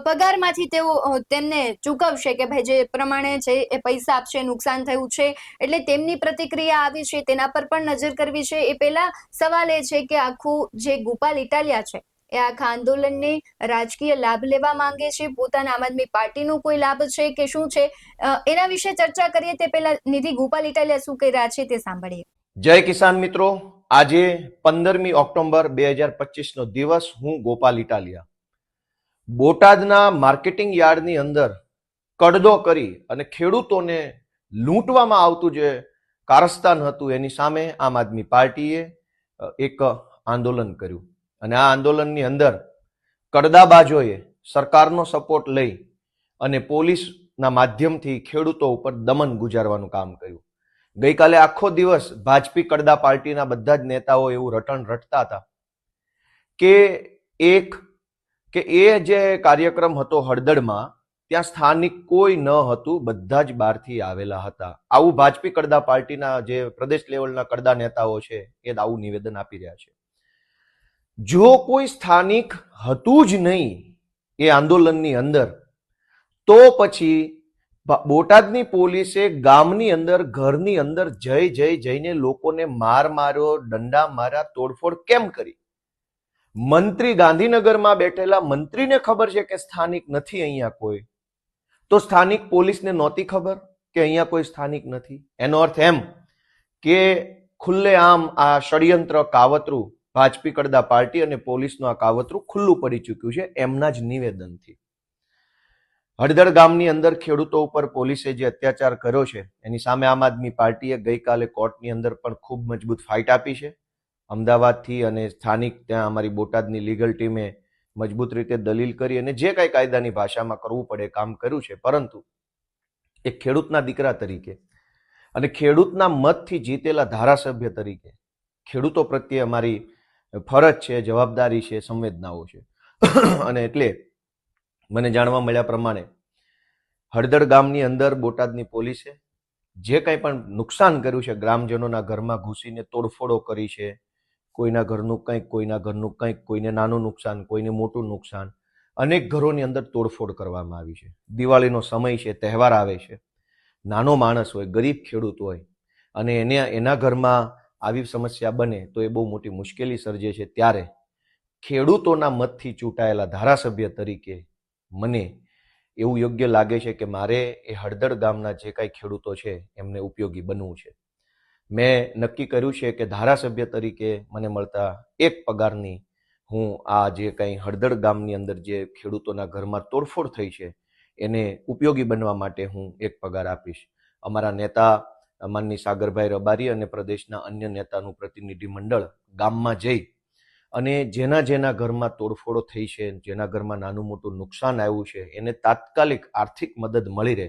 પગારમાંથી તેઓ તેમને ચૂકવશે, કે ભાઈ જે પ્રમાણે છે એ પૈસા આપશે, નુકસાન થયું છે. એટલે તેમની પ્રતિક્રિયા આવી છે, તેના પર પણ નજર કરવી છે. એ પહેલા સવાલ એ છે કે આખું જે ગોપાલ ઇટાલિયા છે એ આખા આંદોલનને રાજકીય લાભ લેવા માંગે છે, પોતાના આમ આદમી પાર્ટીનો કોઈ લાભ છે કે શું છે, એના વિશે ચર્ચા કરીએ તે પહેલા નિધિ, ગોપાલ ઇટાલિયા શું કહી રહ્યા છે તે સાંભળીએ. જય કિસાન મિત્રો, આજે 15મી ઓક્ટોબર 2025 નો દિવસ. હું ગોપાલ ઇટાલિયા બોટાદના માર્કેટિંગ યાર્ડની અંદર કડદો કરી અને ખેડૂતોને લૂંટવામાં આવતું જે કારસ્તાન હતું એની સામે આમ આદમી પાર્ટીએ એક આંદોલન કર્યું. અને આ આંદોલનની અંદર કડદાબાજોએ સરકારનો સપોર્ટ લઈ અને પોલીસના માધ્યમથી ખેડૂતો ઉપર દમન ગુજારવાનું કામ કર્યું. ગઈકાલે આખો દિવસ ભાજપી કડદા પાર્ટીના બધા જ નેતાઓ એવું રટણ રટતા હતા કે એ જે કાર્યક્રમ હતો હળદળમાં, ત્યાં સ્થાનિક કોઈ ન હતું, બધા જ બહારથી આવેલા હતા. આવું ભાજપી કડદા પાર્ટીના જે પ્રદેશ લેવલના કડદા નેતાઓ છે એ આવું નિવેદન આપી રહ્યા છે. જો કોઈ સ્થાનિક હતું જ નહીં એ આંદોલનની અંદર, તો પછી બોટાદની પોલીસે ગામની અંદર, ઘરની અંદર જઈને લોકોને માર્યો, દંડા માર્યા, તોડફોડ કેમ કરી? મંત્રી ગાંધીનગરમાં બેઠેલા મંત્રીને ખબર છે કે સ્થાનિક નથી અહીંયા કોઈ, તો સ્થાનિક પોલીસને નહોતી ખબર કે અહીંયા કોઈ સ્થાનિક નથી? એનો અર્થ એમ કે ખુલ્લેઆમ આ ષડયંત્ર, કાવતરું, ભાજપી કડદા પાર્ટી અને પોલીસનું આ કાવતરું ખુલ્લું પડી ચૂક્યું છે એમના જ નિવેદનથી. હળદર ગામની અંદર ખેડૂતો ઉપર પોલીસે જે અત્યાચાર કર્યો છે એની સામે આમ આદમી પાર્ટીએ ગઈકાલે કોર્ટની અંદર પણ ખૂબ મજબૂત ફાઇટ આપી છે. અમદાવાદથી અને સ્થાનિક ત્યાં અમારી બોટાદની લીગલ ટીમે મજબૂત રીતે દલીલ કરી અને જે કાંઈ કાયદાની ભાષામાં કરવું પડે કામ કર્યું છે. પરંતુ એક ખેડૂતના દીકરા તરીકે અને ખેડૂતના મતથી જીતેલા ધારાસભ્ય તરીકે ખેડૂતો પ્રત્યે અમારી ફરજ છે, જવાબદારી છે, સંવેદનાઓ છે. અને એટલે મને જાણવા મળ્યા પ્રમાણે હળદર ગામની અંદર બોટાદની પોલીસે જે કંઈ પણ નુકસાન કર્યું છે, ગ્રામજનોના ઘરમાં ઘૂસીને તોડફોડો કરી છે, કોઈના ઘરનું કંઈક, કોઈના ઘરનું કંઈક, કોઈને નાનું નુકસાન, કોઈને મોટું નુકસાન, અનેક ઘરોની અંદર તોડફોડ કરવામાં આવી છે. દિવાળીનો સમય છે, તહેવાર આવે છે, નાનો માણસ હોય, ગરીબ ખેડૂત હોય અને એના ઘરમાં આવી સમસ્યા બને તો એ બહુ મોટી મુશ્કેલી સર્જે છે. ત્યારે ખેડૂતોના મતથી ચૂંટાયેલા ધારાસભ્ય તરીકે મને એવું યોગ્ય લાગે છે કે મારે એ હળદર ગામના જે કાંઈ ખેડૂતો છે એમને ઉપયોગી બનવું છે. મેં નક્કી કર્યું છે કે ધારાસભ્ય તરીકે મને મળતા એક પગારની હું આ જે કંઈ હળદર ગામની અંદર જે ખેડૂતોના ઘરમાં તોડફોડ થઈ છે એને ઉપયોગી બનવા માટે હું એક પગાર આપીશ. અમારા નેતા માનની સાગરભાઈ રબારી અને પ્રદેશના અન્ય નેતાનું પ્રતિનિધિ મંડળ ગામમાં જઈ અને જેના ઘરમાં તોડફોડો થઈ છે, જેના ઘરમાં નાનું મોટું નુકસાન આવ્યું છે એને તાત્કાલિક આર્થિક મદદ મળી રહે.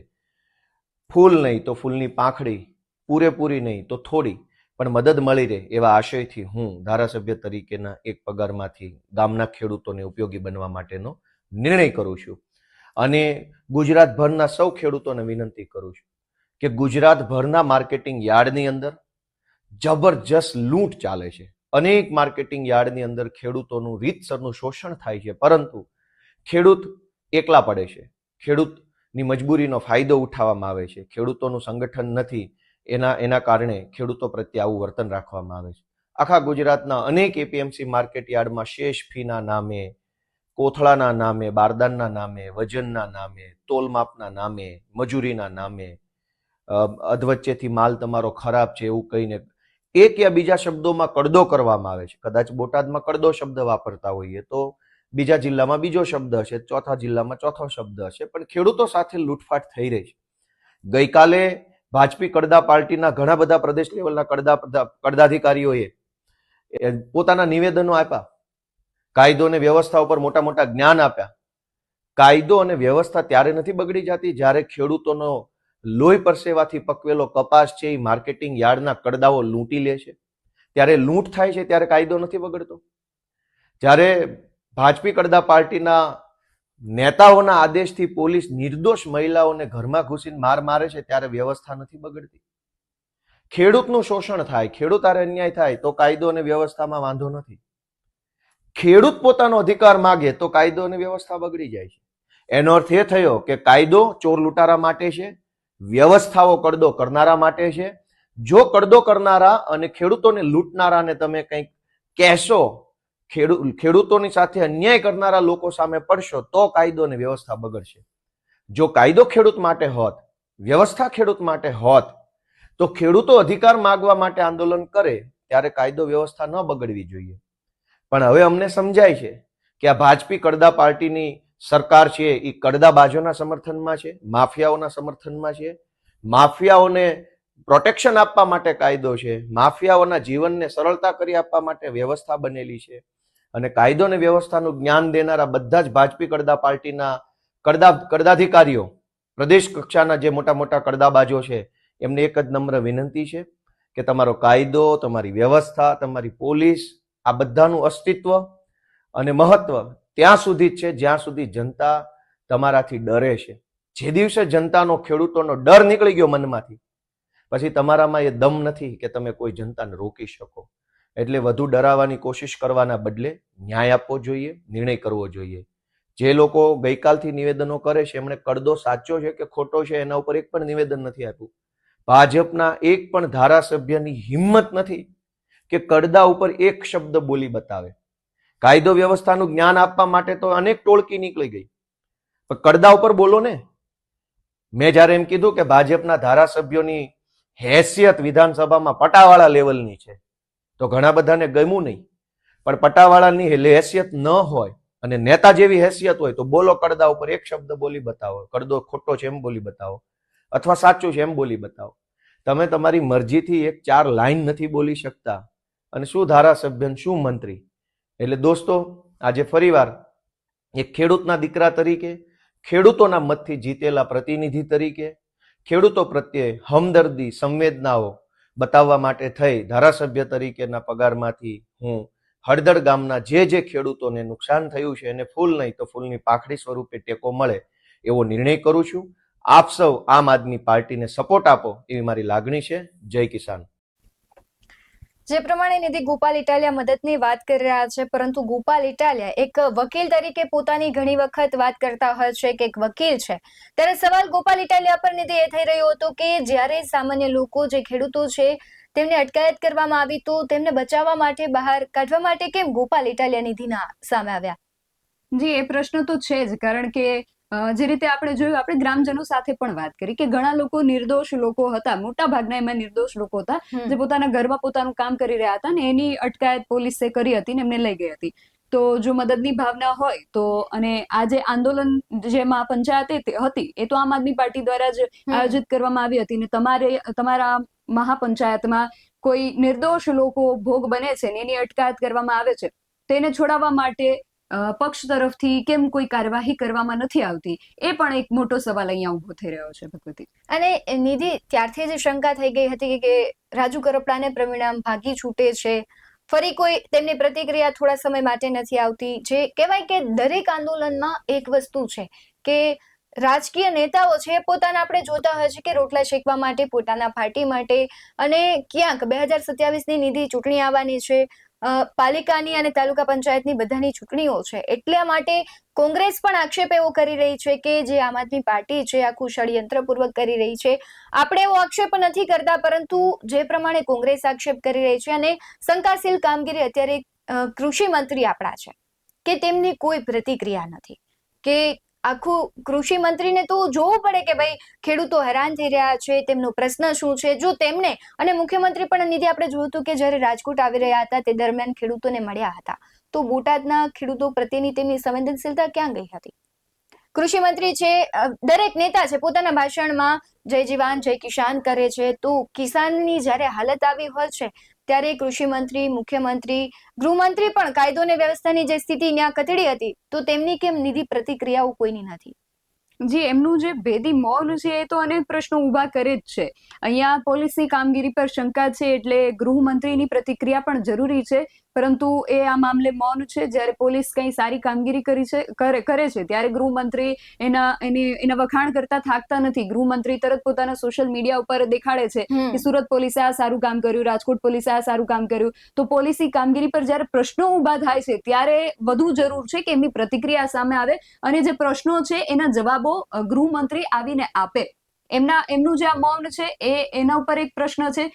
ફૂલ નહીં તો ફૂલની પાંખડી, પૂરેપૂરી નહીં તો થોડી પણ મદદ મળી રહે એવા આશયથી હું ધારાસભ્ય તરીકેના એક પગારમાંથી ગામના ખેડૂતોને ઉપયોગી બનવા માટેનો નિર્ણય કરું છું. અને ગુજરાતભરના સૌ ખેડૂતોને વિનંતી કરું છું કે ગુજરાતભરના માર્કેટિંગ યાર્ડની અંદર જબરજસ્ત લૂંટ ચાલે છે. અનેક માર્કેટિંગ યાર્ડની અંદર ખેડૂતોનું રીતસરનું શોષણ થાય છે, પરંતુ ખેડૂત એકલા પડે છે. ખેડૂતની મજબૂરીનો ફાયદો ઉઠાવવામાં આવે છે. ખેડૂતોનું સંગઠન નથી, એના કારણે ખેડૂતો પ્રત્યે આવું વર્તન રાખવામાં આવે છે. આખા ગુજરાતના અનેક એપીએમસી માર્કેટ યાર્ડમાં શેષ ફીના નામે, કોથળાના નામે, બારદાનના નામે, વજનના નામે, તોલમાપના નામે, મજૂરીના નામે, અધવચ્ચેથી માલ તમારો ખરાબ છે એવું કહીને એક યા બીજા શબ્દોમાં કડદો કરવામાં આવે છે. કદાચ બોટાદમાં કડદો શબ્દ વાપરતા હોઈએ તો બીજા જિલ્લામાં બીજો શબ્દ હશે, ચોથા જિલ્લામાં ચોથો શબ્દ હશે, પણ ખેડૂતો સાથે લૂંટફાટ થઈ રહી છે. ગઈકાલે ભાજપી કડદા પાર્ટીના ઘણા બધા પ્રદેશ લેવલના કડદાધિકારીઓએ પોતાના નિવેદનો આપ્યા, કાયદો અને વ્યવસ્થા ઉપર મોટા મોટા જ્ઞાન આપ્યા. કાયદો અને વ્યવસ્થા ત્યારે નથી બગડી જતી જ્યારે ખેડૂતોનો લોહી પરસેવાથી પકવેલો કપાસ છે એ માર્કેટિંગ યાર્ડના કડદાઓ લૂંટી લે છે. ત્યારે લૂંટ થાય છે ત્યારે કાયદો નથી બગડતો. જ્યારે ભાજપી કડદા પાર્ટીના નેતાઓના આદેશથી પોલીસ નિર્દોષ મહિલાઓને ઘરમાં ઘૂસીને મારે છે ત્યારે વ્યવસ્થા નથી બગડતી. ખેડૂતનું શોષણ થાય, ખેડૂત આરે અન્યાય થાય તો કાયદો અને વ્યવસ્થામાં વાંધો નથી. ખેડૂત પોતાનો અધિકાર માગે તો કાયદો અને વ્યવસ્થા બગડી જાય છે. એનો અર્થ એ થયો કે કાયદો ચોર લૂંટારા માટે છે, વ્યવસ્થાઓ કડદો કરનારા માટે છે. જો કડદો કરનારા અને ખેડૂતોને લૂંટનારાને તમે કંઈક કહેશો, ખેડૂતોની સાથે અન્યાય કરનારા લોકો સામે પડશો તો કાયદો અને વ્યવસ્થા બગડશે. જો કાયદો ખેડૂત માટે હોત, વ્યવસ્થા ખેડૂત માટે હોત, તો ખેડૂતો અધિકાર માગવા માટે આંદોલન કરે ત્યારે કાયદો વ્યવસ્થા ન બગડવી જોઈએ. પણ હવે અમને સમજાય છે કે આ ભાજપી કડદા પાર્ટીની સરકાર છે એ કડદાબાજોના સમર્થનમાં છે, માફિયાઓના સમર્થનમાં છે. માફિયાઓને પ્રોટેક્શન આપવા માટે કાયદો છે, માફિયાઓના જીવનને સરળતા કરી આપવા માટે વ્યવસ્થા બનેલી છે. અને કાયદો અને વ્યવસ્થાનું જ્ઞાન દેનારા બધા જ ભાજપી કડદા પાર્ટીના કડદાધિકારીઓ, પ્રદેશ કક્ષાના જે મોટા મોટા કડદાબાજો છે એમને એક જ નમ્ર વિનંતી છે કે તમારો કાયદો, તમારી વ્યવસ્થા, તમારી પોલીસ, આ બધાનું અસ્તિત્વ અને મહત્વ ત્યાં સુધી જ છે જ્યાં સુધી જનતા તમારાથી ડરે છે. જે દિવસે જનતાનો ખેડૂતોનો ડર નીકળી ગયો મનમાંથી, પછી તમારામાં એ દમ નથી કે તમે કોઈ જનતાને રોકી શકો. એટલે વધુ ડરાવવાની કોશિશ કરવાના બદલે ન્યાય આપવો જોઈએ, નિર્ણય કરવો જોઈએ. જે લોકો ગઈકાલથી નિવેદનો કરે છે એમણે કડદો સાચો છે કે ખોટો છે એના ઉપર એક પણ નિવેદન નથી આપ્યું. ભાજપના એક પણ ધારાસભ્યની હિંમત નથી કે કડદા ઉપર એક શબ્દ બોલી બતાવે. કાયદો વ્યવસ્થાનું જ્ઞાન આપવા માટે તો અનેક ટોળકી નીકળી ગઈ, પણ કડદા ઉપર બોલો ને. મેં જયારે એમ કીધું કે ભાજપના ધારાસભ્યોની હેસિયત વિધાનસભામાં પટાવાળા લેવલની છે, તો ઘણા બધાને ગમ્યું નહીં. પણ પટાવાળાની હેસિયત ન હોય અને નેતા જેવી હેસિયત હોય તો બોલો, કડદા ઉપર એક શબ્દ બોલી બતાવો. કડદો ખોટો છે એમ બોલી બતાવો, અથવા સાચું છે એમ બોલી બતાવો. તમે તમારી મરજીથી એક 4 લાઈન નથી બોલી શકતા, અને શું ધારાસભ્ય, શું મંત્રી. એટલે દોસ્તો, આજે ફરીવાર એક ખેડૂતના દીકરા તરીકે, ખેડૂતોના મતથી જીતેલા પ્રતિનિધિ તરીકે, ખેડૂતો પ્રત્યે હમદર્દી, સંવેદનાઓ બતાવવા માટે થઈ ધારાસભ્ય તરીકેના પગારમાંથી હું હળદર ગામના જે ખેડૂતોને નુકસાન થયું છે એને ફૂલ નહીં તો ફૂલની પાખડી સ્વરૂપે ટેકો મળે એવો નિર્ણય કરું છું. આપ સૌ આમ આદમી પાર્ટીને સપોર્ટ આપો એવી મારી લાગણી છે. જય કિસાન. જે પ્રમાણે નિધિ ગોપાલ ઇટાલિયા મદદની વાત કરી રહ્યા છે, પરંતુ ગોપાલ ઇટાલિયા એક વકીલ તરીકે પોતાની ઘણી વખત વાત કરતા હોય છે કે એક વકીલ છે, ત્યારે સવાલ ગોપાલ ઇટાલિયા પર નિધિ એ થઈ રહ્યો હતો કે જ્યારે સામાન્ય લોકો, જે ખેડૂતો છે, તેમને અટકાયત કરવામાં આવી તો તેમને બચાવવા માટે, બહાર કાઢવા માટે કેમ ગોપાલ ઇટાલિયા નિધિના સામે આવ્યા? જી, એ પ્રશ્ન તો છે જ, કારણ કે જે રીતે આપણે જોયું, આપણે ગ્રામજનો સાથે પણ વાત કરી કે ઘણા લોકો નિર્દોષ લોકો હતા, મોટા ભાગના એમાં નિર્દોષ લોકો હતા જે પોતાના ઘરમાં પોતાનું કામ કરી રહ્યા હતા ને એની અટકાયત પોલીસે કરી હતી ને એમને લઈ ગઈ હતી. તો જો મદદની ભાવના હોય તો, અને આ જે આંદોલન જેમાં પંચાયત હતી એ તો આમ આદમી પાર્ટી દ્વારા જ આયોજિત કરવામાં આવી હતી, ને તમારા મહાપંચાયતમાં કોઈ નિર્દોષ લોકો ભોગ બને છે ને એની અટકાયત કરવામાં આવે છે, તેને છોડાવવા માટે પક્ષ તરફથી કેમ કોઈ કાર્યવાહી કરવામાં નથી આવતી, એ પણ એક મોટો સવાલ અહીંયા ઉભો થઈ રહ્યો છે ભગવતી. અને નિધિ, ત્યારથી જ શંકા થઈ ગઈ હતી કે રાજુ કરપડાને પરિણામ ભાગી છૂટે છે, ફરી કોઈ તેમની પ્રતિક્રિયા થોડા સમય માટે નથી આવતી. જે કહેવાય કે દરેક આંદોલનમાં એક વસ્તુ છે કે રાજકીય નેતાઓ છે પોતાના, આપણે જોતા હોય છે કે રોટલા શેકવા માટે, પોતાના પાર્ટી માટે, અને ક્યાંક 2027ની નિધિ ચૂંટણી આવવાની છે, પાલિકાની અને તાલુકા પંચાયતની બધાની ચૂંટણીઓ છે, એટલા માટે કોંગ્રેસ પણ આક્ષેપ એવો કરી રહી છે કે જે આમ આદમી પાર્ટી છે આખું ષડયંત્રપૂર્વક કરી રહી છે. આપણે એવો આક્ષેપ નથી કરતા, પરંતુ જે પ્રમાણે કોંગ્રેસ આક્ષેપ કરી રહી છે, અને શંકાશીલ કામગીરી અત્યારે કૃષિ મંત્રી આપણા છે કે તેમની કોઈ પ્રતિક્રિયા નથી, કે આખું કૃષિ મંત્રીને તો જોવું પડે કે ભાઈ ખેડૂતો હેરાન થઈ રહ્યા છે, તેમનો પ્રશ્ન શું છે. જો તેમને, અને મુખ્યમંત્રી પણ નિધિ આપણે જોયું હતું કે જ્યારે રાજકોટ આવી રહ્યા હતા તે દરમિયાન ખેડૂતોને મળ્યા હતા, તો બોટાદના ખેડૂતો પ્રત્યેની તેમની સંવેદનશીલતા ક્યાં ગઈ હતી? કૃષિ મંત્રી છે, દરેક નેતા છે, પોતાના ભાષણમાં જય જવાન જય કિસાન કરે છે, તો કિસાનની જ્યારે હાલત આવી હોય છે ત્યારે કૃષિ મંત્રી, મુખ્યમંત્રી, ગૃહમંત્રી પણ કાયદો અને વ્યવસ્થાની જે સ્થિતિ ત્યાં કથળી હતી, તો તેમની કેમ નિધિ પ્રતિક્રિયાઓ કોઈની નથી? જી, એમનું જે ભેદી મૌન છે એ તો અનેક પ્રશ્નો ઉભા કરે જ છે. અહીંયા પોલીસની કામગીરી પર શંકા છે એટલે ગૃહમંત્રીની પ્રતિક્રિયા પણ જરૂરી છે, પરંતુ એ આ મામલે મૌન છે. જ્યારે પોલીસ કંઈ સારી કામગીરી કરે છે ત્યારે ગૃહમંત્રી એના વખાણ કરતા થાકતા નથી. ગૃહમંત્રી તરત પોતાના સોશિયલ મીડિયા ઉપર દેખાડે છે કે સુરત પોલીસે આ સારું કામ કર્યું, રાજકોટ પોલીસે આ સારું કામ કર્યું. તો પોલીસની કામગીરી પર જ્યારે પ્રશ્નો ઉભા થાય છે ત્યારે વધુ જરૂર છે કે એમની પ્રતિક્રિયા સામે આવે, અને જે પ્રશ્નો છે એના જવાબો ગૃહમંત્રી આવીને આપે. એમનું જે આ મૌન છે એના ઉપર એક પ્રશ્ન છે.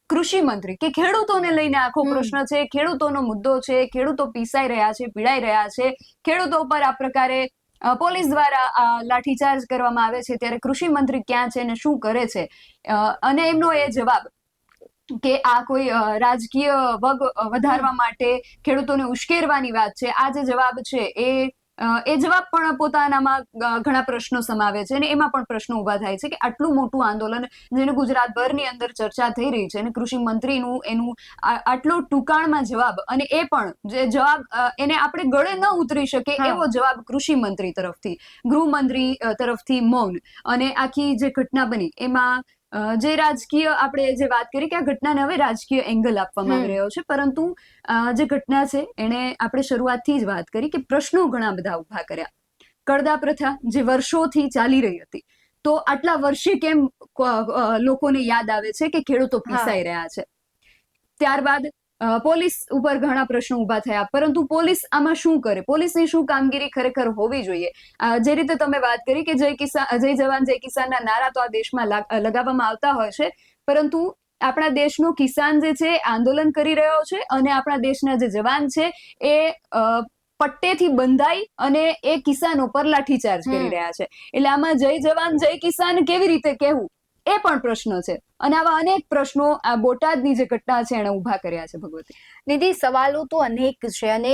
કૃષિ મંત્રી કે ખેડૂતોને લઈને આખો પ્રશ્ન છે, ખેડૂતોનો મુદ્દો છે, ખેડૂતો પીસાઈ રહ્યા છે, પીડાઈ રહ્યા છે, ખેડૂતો પર આ પ્રકારે પોલીસ દ્વારા લાઠીચાર્જ કરવામાં આવે છે, ત્યારે કૃષિ મંત્રી ક્યાં છે અને શું કરે છે? અને એમનો એ જવાબ કે આ કોઈ રાજકીય વગ વધારવા માટે ખેડૂતોને ઉશ્કેરવાની વાત છે, આ જે જવાબ છે એ જવાબ પણ પોતાનામાં ઘણા પ્રશ્નો સમાવે છે, અને એમાં પણ પ્રશ્નો ઉભા થાય છે કે આટલું મોટું આંદોલન જેને ગુજરાતભરની અંદર ચર્ચા થઈ રહી છે, અને કૃષિ મંત્રીનું એનું આટલો ટૂંકાણમાં જવાબ, અને એ પણ જે જવાબ એને આપણે ગળે ન ઉતરી શકે એવો જવાબ કૃષિ મંત્રી તરફથી, ગૃહમંત્રી તરફથી મૌન. અને આખી જે ઘટના બની એમાં જે રાજકીય, આપણે જે વાત કરી કે આ ઘટનાને હવે રાજકીય એંગલ આપવામાં આવી રહ્યો છે, પરંતુ જે ઘટના છે એને આપણે શરૂઆતથી જ વાત કરી કે પ્રશ્નો ઘણા બધા ઉભા કર્યા. કડદા પ્રથા જે વર્ષોથી ચાલી રહી હતી, તો આટલા વર્ષે કેમ લોકોને યાદ આવે છે કે ખેડૂતો પીસાઈ રહ્યા છે? ત્યારબાદ પોલીસ ઉપર ઘણા પ્રશ્નો ઉભા થયા, પરંતુ પોલીસ આમાં શું કરે? પોલીસની શું કામગીરી ખરેખર હોવી જોઈએ? જે રીતે તમે વાત કરી કે જય જવાન જય કિસાનના નારા તો આ દેશમાં લગાવવામાં આવતા હોય છે, પરંતુ આપણા દેશનો કિસાન જે છે આંદોલન કરી રહ્યો છે, અને આપણા દેશના જે જવાન છે એ પટ્ટેથી બંધાઈ અને એ કિસાનો પર લાઠીચાર્જ કરી રહ્યા છે. એટલે આમાં જય જવાન જય કિસાન કેવી રીતે કહેવું, એ પણ પ્રશ્ન છે. અને આવા અનેક પ્રશ્નો આ બોટાદની જે ઘટના છે એને ઉભા કર્યા છે. ભગવતી, નિધિ, સવાલો તો અનેક છે, અને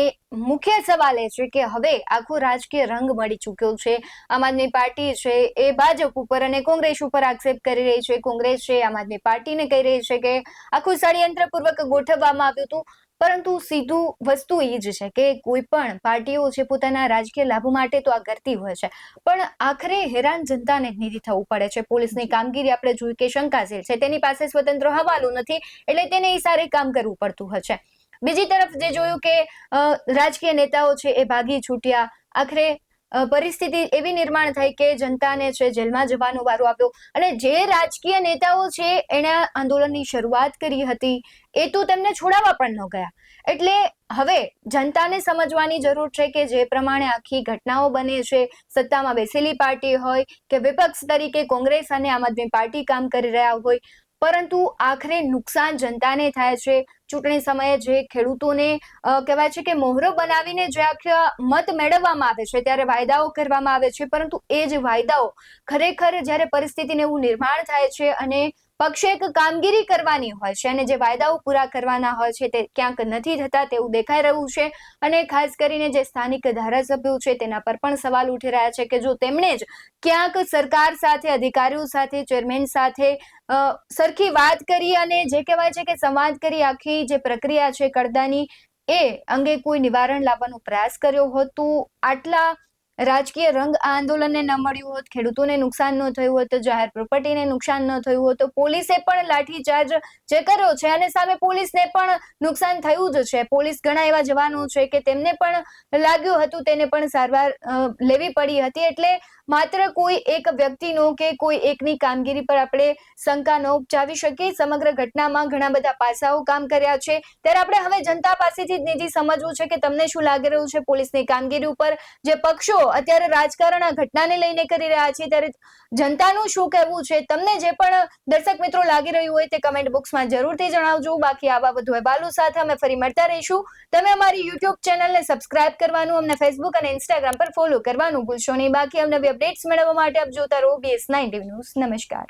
મુખ્ય સવાલ એ છે કે હવે આખો રાજકીય રંગ મળી ચૂક્યો છે. આમ આદમી પાર્ટી છે એ ભાજપ ઉપર અને કોંગ્રેસ ઉપર આક્ષેપ કરી રહી છે. કોંગ્રેસ છે આમ આદમી પાર્ટીને કહી રહી છે કે આખું ષડયંત્રપૂર્વક ગોઠવવામાં આવ્યું હતું. પરંતુ સીધું વસ્તુ એ જ છે કે કોઈ પણ પાર્ટીઓ છે પોતાના રાજકીય લાભ માટે તો આ કરતી હોય છે, પણ આખરે હેરાન જનતાને જ નિધિ થવું પડે છે. પોલીસની કામગીરી આપણે જોઈ કે શંકાશીલ છે, તેની પાસે સ્વતંત્ર હવાલો નથી, એટલે તેને ઈશારે કામ કરવું પડતું હોય છે. બીજી તરફ જે જોયું કે રાજકીય નેતાઓ છે એ ભાગી છૂટ્યા. આખરે પરિસ્થિતિ એવી નિર્માણ થઈ કે જનતાને છે જેલમાં જવાનો વારો આવ્યો, અને જે રાજકીય નેતાઓ છે એણે આંદોલનની શરૂઆત કરી હતી એ તો તેમને છોડાવવા પણ ન ગયા. એટલે હવે જનતાને સમજવાની જરૂર છે કે જે પ્રમાણે આખી ઘટનાઓ બને છે, સત્તામાં બેસેલી પાર્ટી હોય કે વિપક્ષ તરીકે કોંગ્રેસ અને આમ આદમી પાર્ટી કામ કરી રહ્યા હોય, પરંતુ આખરે નુકસાન જનતાને થાય છે. ચૂંટણી સમયે જે ખેડૂતોને કહેવાય છે કે મોહરો બનાવીને જે આખા મત મેળવવામાં આવે છે, ત્યારે વાયદાઓ કરવામાં આવે છે, પરંતુ એ જ વાયદાઓ ખરેખર જ્યારે પરિસ્થિતિને એવું નિર્માણ થાય છે અને પક્ષે એક કામગીરી કરવાની હોય છે અને જે વાયદાઓ પૂરા કરવાના હોય છે તે ક્યાંક નથી થતા તેવું દેખાઈ રહ્યું છે. અને ખાસ કરીને જે સ્થાનિક ધારાસભ્યો છે તેના પર પણ સવાલ ઉઠી રહ્યા છે કે જો તેમણે જ ક્યાંક સરકાર સાથે, અધિકારીઓ સાથે, ચેરમેન સાથે સરખી વાત કરી અને જે કહેવાય છે કે સંવાદ કરી આખી જે પ્રક્રિયા છે કડદાની એ અંગે કોઈ નિવારણ લાવવાનો પ્રયાસ કર્યો હોત, તો આટલા રાજકીય રંગ આ આંદોલનને ન મળ્યું હોત, ખેડૂતોને નુકસાન ન થયું હોત, જાહેર પ્રોપર્ટીને નુકસાન ન થયું હોત, તો પોલીસે પણ લાઠીચાર્જ જે કર્યો છે અને સામે પોલીસને પણ નુકસાન થયું જ છે. પોલીસ ઘણા એવા જવાનો છે કે તેમને પણ લાગ્યું હતું, તેને પણ સારવાર લેવી પડી હતી. એટલે માત્ર કોઈ એક વ્યક્તિનો કે કોઈ એકની કામગીરી પર આપણે શંકા ન ઉપજાવી શકીએ. સમગ્ર ઘટનામાં ઘણા બધા પાસાઓ કામ કર્યા છે, ત્યારે આપણે હવે જનતા પાસેથી જ નિધિ સમજવું છે કે તમને શું લાગી રહ્યું છે પોલીસની કામગીરી ઉપર. જે પક્ષો અત્યારે રાજકારણ આ ઘટનાને લઈને કરી રહ્યા છે, ત્યારે જનતાનું શું કહેવું છે, તમને જે પણ દર્શક મિત્રો લાગી રહ્યું હોય તે કમેન્ટ બોક્સમાં જરૂરથી જણાવજો. બાકી આવા વધુ અહેવાલો સાથે અમે ફરી મળતા રહીશું. તમે અમારી યુટ્યુબ ચેનલને સબસ્ક્રાઇબ કરવાનું, અમને ફેસબુક અને ઇન્સ્ટાગ્રામ પર ફોલો કરવાનું ભૂલશો નહીં. બાકી અમને અપડેટ્સ મેળવવા માટે આપ જોતા રહો BS9 ટીવી ન્યૂઝ. નમસ્કાર.